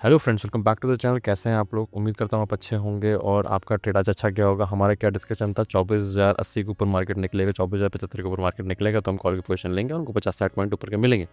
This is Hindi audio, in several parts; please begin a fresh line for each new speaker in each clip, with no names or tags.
Hello friends, welcome back to the channel. कैसे हैं आप लोग? उम्मीद करता हूँ आप अच्छे होंगे और आपका ट्रेड आज अच्छा गया होगा। हमारा क्या डिस्कशन था, 24,080 के ऊपर मार्केट निकलेगा, 24,075 के ऊपर मार्केट निकलेगा तो हम कॉल की पोजीशन लेंगे और उनको 50-60 पॉइंट ऊपर के मिलेंगे।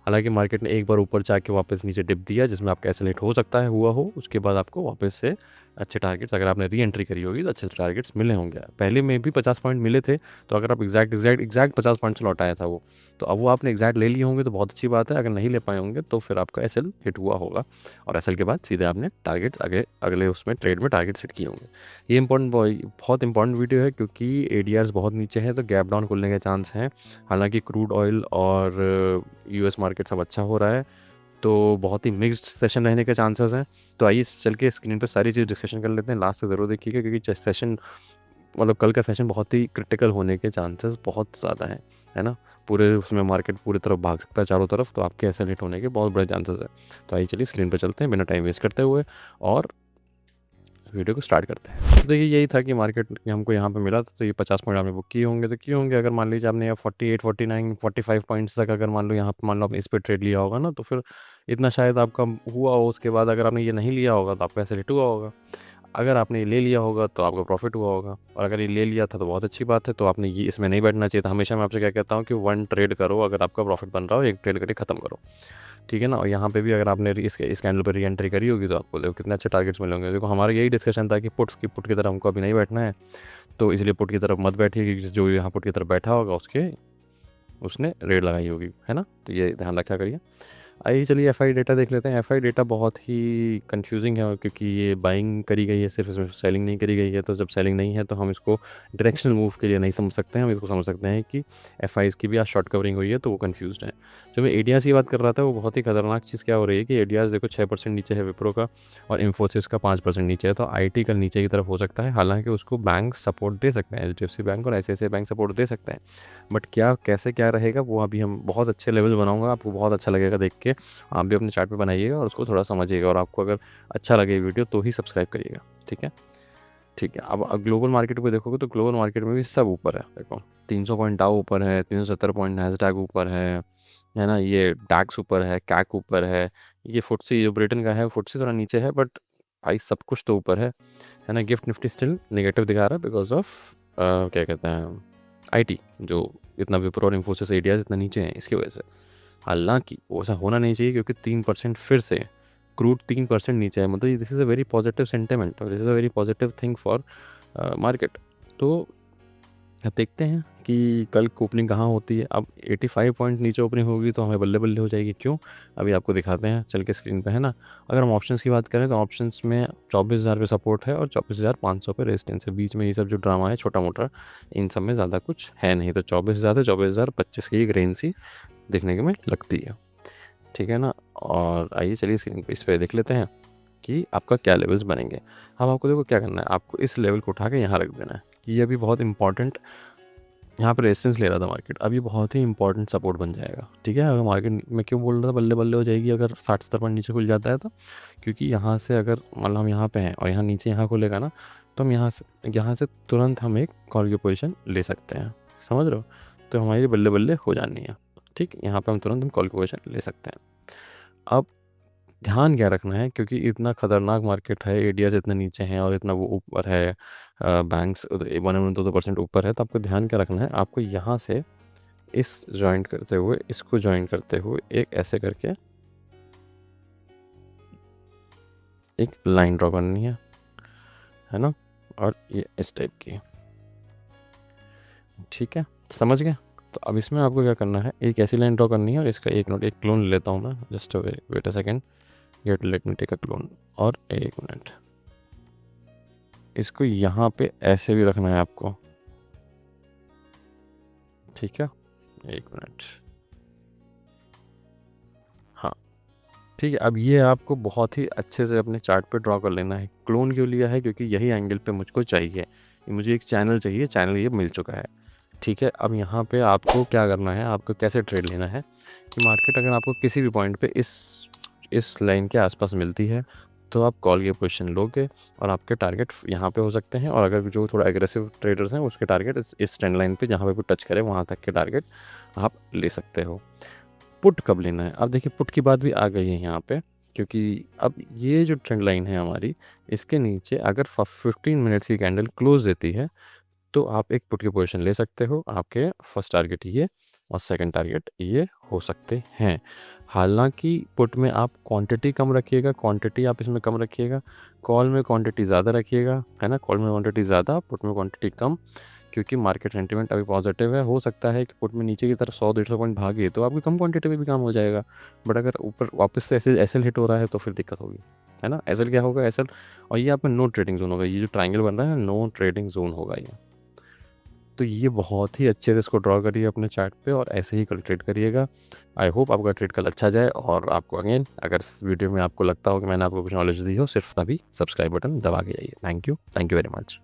हालांकि मार्केट ने एक बार ऊपर जाके वापस नीचे डिप दिया, जिसमें आपका एसलेट हो सकता है हुआ हो। उसके बाद आपको वापस से अच्छे टारगेट्स, अगर आपने री एंट्री करी होगी तो अच्छे टारगेट्स मिले होंगे। पहले में भी 50 पॉइंट मिले थे, तो अगर आप एग्जैक्ट 50 पॉइंट से लौटाया था वो, तो अब वो आपने एग्जैक्ट ले लिए होंगे तो बहुत अच्छी बात है। अगर नहीं ले पाए होंगे तो फिर आपका एसएल हिट हुआ होगा और एसएल के बाद सीधे आपने टारगेट्स अगले उसमें ट्रेड में टारगेट सेट किए होंगे। ये बहुत इंपॉर्टेंट वीडियो है क्योंकि एडीआर्स बहुत नीचे हैं तो गैप डाउन खुलने के चांस हैं। हालांकि क्रूड ऑयल और यूएस मार्केट सब अच्छा हो रहा है, तो बहुत ही मिक्स्ड सेशन रहने के चांसेस हैं। तो आइए चल के स्क्रीन पर सारी चीज़ डिस्कशन कर लेते हैं। लास्ट तक ज़रूर देखिएगा क्योंकि सेशन मतलब कल का सेशन बहुत ही क्रिटिकल होने के चांसेस बहुत ज़्यादा हैं, है ना। पूरे उसमें मार्केट पूरी तरफ भाग सकता है चारों तरफ, तो आपके ऐसे हिट होने के बहुत बड़े चांसेस है। तो आइए चलिए स्क्रीन पर चलते हैं बिना टाइम वेस्ट करते हुए और वीडियो को स्टार्ट करते हैं। तो देखिए यही था कि मार्केट हमको यहाँ पे मिला था, तो ये 50 पॉइंट आपने बुक किए होंगे तो किए होंगे। अगर मान लीजिए आपने 48, 49, 45 पॉइंट्स तक अगर मान लो यहाँ पे मान लो आपने इस पर ट्रेड लिया होगा ना, तो फिर इतना शायद आपका हुआ हो। उसके बाद अगर आपने ये नहीं लिया होगा तो आपका ऐसे हिट हुआ होगा। अगर आपने ये ले लिया होगा तो आपका प्रॉफिट हुआ होगा, और अगर ये ले लिया था तो बहुत अच्छी बात है। तो आपने ये इसमें नहीं बैठना चाहिए था। हमेशा मैं आपसे क्या कहता हूँ कि वन ट्रेड करो, अगर आपका प्रॉफिट बन रहा हो एक ट्रेड करके ख़त्म करो, ठीक है ना। और यहाँ पे भी अगर आपने इस कैंडल पर री एंट्री करी होगी तो आपको देखो कितने अच्छे टारगेट्स मिलेंगे। देखो हमारा यही डिस्कशन था कि पुट की तरफ हमको अभी नहीं बैठना है, तो इसलिए पुट की तरफ मत बैठिए क्योंकि जो यहाँ पुट की तरफ बैठा होगा उसने रेड लगाई होगी, है ना। तो ये ध्यान रखा करिए। आइए चलिए एफआई डेटा देख लेते हैं। एफआई डेटा बहुत ही कंफ्यूजिंग है क्योंकि ये बाइंग करी गई है, सिर्फ इसमें सेलिंग नहीं करी गई है। तो जब सेलिंग नहीं है तो हम इसको डायरेक्शनल मूव के लिए नहीं समझ सकते हैं। हम इसको समझ सकते हैं कि एफआईज की भी आज शॉर्ट कवरिंग हुई है तो वो कंफ्यूज है। जो मैं एडियाज की बात कर रहा था वो बहुत ही खतरनाक चीज़ क्या हो रही है कि एडियाज देखो 6% नीचे है विप्रो का और इन्फोसिस का 5% नीचे है। तो आईटी कल नीचे की तरफ हो सकता है, हालांकि उसको बैंक सपोर्ट दे सकते हैं, एचडीएफसी बैंक और ऐसे बैंक सपोर्ट दे सकते हैं। बट क्या कैसे क्या रहेगा वो अभी हम बहुत अच्छे लेवल बनाऊंगा, आपको बहुत अच्छा लगेगा देख के। आप भी अपने चार्ट पे बनाइएगा और उसको थोड़ा समझिएगा, और आपको अगर अच्छा लगे वीडियो तो ही सब्सक्राइब करिएगा, ठीक है। ठीक है, अब ग्लोबल मार्केट को देखोगे तो ग्लोबल मार्केट में भी सब ऊपर है। देखो 300 पॉइंट डाउ ऊपर है, 370 पॉइंट नैस्डैक ऊपर है ना। ये डैक्स ऊपर है, कैक ऊपर ये फुटसी जो ब्रिटेन का है फुटसी थोड़ा नीचे है, बट भाई सब कुछ तो ऊपर है ना। गिफ्ट निफ्टी स्टिल नेगेटिव दिखा रहा है बिकॉज ऑफ क्या कहते हैं आईटी, जो इतना विप्रो और इन्फोसिस एरियाज इतना नीचे हैं इसकी वजह से। हालांकि ऐसा होना नहीं चाहिए क्योंकि 3% फिर से क्रूड 3% नीचे है, मतलब this is a very positive sentiment और this is a very positive thing for market. तो अब देखते हैं कि कल ओपनिंग कहाँ होती है। अब 85 पॉइंट नीचे ओपनिंग होगी तो हमें बल्ले बल्ले हो जाएगी। क्यों, अभी आपको दिखाते हैं चल के स्क्रीन पे, है ना। अगर हम ऑप्शंस की बात करें तो ऑप्शंस में 24,000 पे सपोर्ट है और 24,500 पे रेजिस्टेंस है। बीच में ये सब जो ड्रामा है छोटा मोटा, इन सब में ज़्यादा कुछ है नहीं। तो 24,000 से 24,025 की एक रेंज सी देखने के में लगती है, ठीक है ना। और आइए चलिए स्क्रीन पे इस पर देख लेते हैं कि आपका क्या लेवल्स बनेंगे। अब आपको देखो क्या करना है, आपको इस लेवल को उठा के यहाँ रख देना है कि ये अभी बहुत इंपॉर्टेंट, यहाँ पर रेजिस्टेंस ले रहा था मार्केट, अब ये बहुत ही इंपॉर्टेंट सपोर्ट बन जाएगा, ठीक है। अगर मार्केट मैं क्यों बोल रहा था बल्ले बल्ले हो जाएगी अगर 60-70 पॉइंट नीचे खुल जाता है तो, क्योंकि यहाँ से अगर मान लो हम यहाँ पे हैं और यहाँ नीचे यहाँ खुलेगा ना, तो हम यहाँ से तुरंत हम एक कॉल की पोजीशन ले सकते हैं, समझ रहे हो। तो हमारी बल्ले बल्ले हो जानी है, ठीक। यहाँ पे हम तुरंत कॉल की पोजीशन ले सकते हैं। अब ध्यान क्या रखना है, क्योंकि इतना खतरनाक मार्केट है, एडियाज इतने नीचे हैं और इतना वो ऊपर है, बैंक्स 1-2% ऊपर है, तो आपको ध्यान क्या रखना है, आपको यहाँ से इस जॉइंट करते हुए इसको जॉइन करते हुए एक ऐसे करके एक लाइन ड्रॉ करनी है ना, और ये इस टाइप की, ठीक है, समझ गए। तो अब इसमें आपको क्या करना है, एक ऐसी लाइन ड्रॉ करनी है और इसका एक क्लोन लेता हूँ मैं, just wait a second, let me take a clone. और एक मिनट, इसको यहाँ पे ऐसे भी रखना है आपको, ठीक है। एक मिनट, हाँ ठीक है। अब ये आपको बहुत ही अच्छे से अपने चार्ट पे ड्रॉ कर लेना है। क्लोन क्यों लिया है, क्योंकि यही एंगल पे मुझको चाहिए, मुझे एक चैनल चाहिए, चैनल ये मिल चुका है, ठीक है। अब यहाँ पे आपको क्या करना है, आपको कैसे ट्रेड लेना है कि मार्केट अगर आपको किसी भी पॉइंट पे इस लाइन के आसपास मिलती है तो आप कॉल की पोजीशन लोगे और आपके टारगेट यहाँ पे हो सकते हैं। और अगर जो थोड़ा एग्रेसिव ट्रेडर्स हैं उसके टारगेट इस ट्रेंड लाइन पे जहाँ पे भी टच करे वहाँ तक के टारगेट आप ले सकते हो। पुट कब लेना है, अब देखिए पुट की बात भी आ गई है यहाँ पे क्योंकि अब ये जो ट्रेंड लाइन है हमारी, इसके नीचे अगर 15 मिनट्स की कैंडल क्लोज़ देती है, तो आप एक पुट की पोज़ीशन ले सकते हो। आपके फर्स्ट टारगेट ये और सेकंड टारगेट ये हो सकते हैं। हालाँकि पुट में आप क्वांटिटी कम रखिएगा, क्वांटिटी आप इसमें कम रखिएगा। कॉल में क्वांटिटी ज़्यादा रखिएगा, है ना? कॉल में क्वांटिटी ज़्यादा, पुट में क्वांटिटी कम, क्योंकि मार्केट सेंटिमेंट अभी पॉजिटिव है। हो सकता है कि पुट में नीचे की तरफ 100-150 पॉइंट भागे, तो आपकी कम क्वांटिटी में भी काम हो जाएगा। बट अगर ऊपर वापस से ऐसे एसएल हिट हो रहा है, तो फिर दिक्कत होगी, है ना? एसएल क्या होगा? एसएल और ये आपका नो ट्रेडिंग ज़ोन होगा। ये जो ट्रायंगल बन रहा है, नो ट्रेडिंग ज़ोन होगा ये। तो ये बहुत ही अच्छे से इसको ड्रॉ करिए अपने चार्ट पे और ऐसे ही कल ट्रेड करिएगा। आई होप आपका ट्रेड कल अच्छा जाए और आपको अगेन अगर इस वीडियो में आपको लगता हो कि मैंने आपको कुछ नॉलेज दी हो, सिर्फ तभी सब्सक्राइब बटन दबा के जाइए। Thank you very much.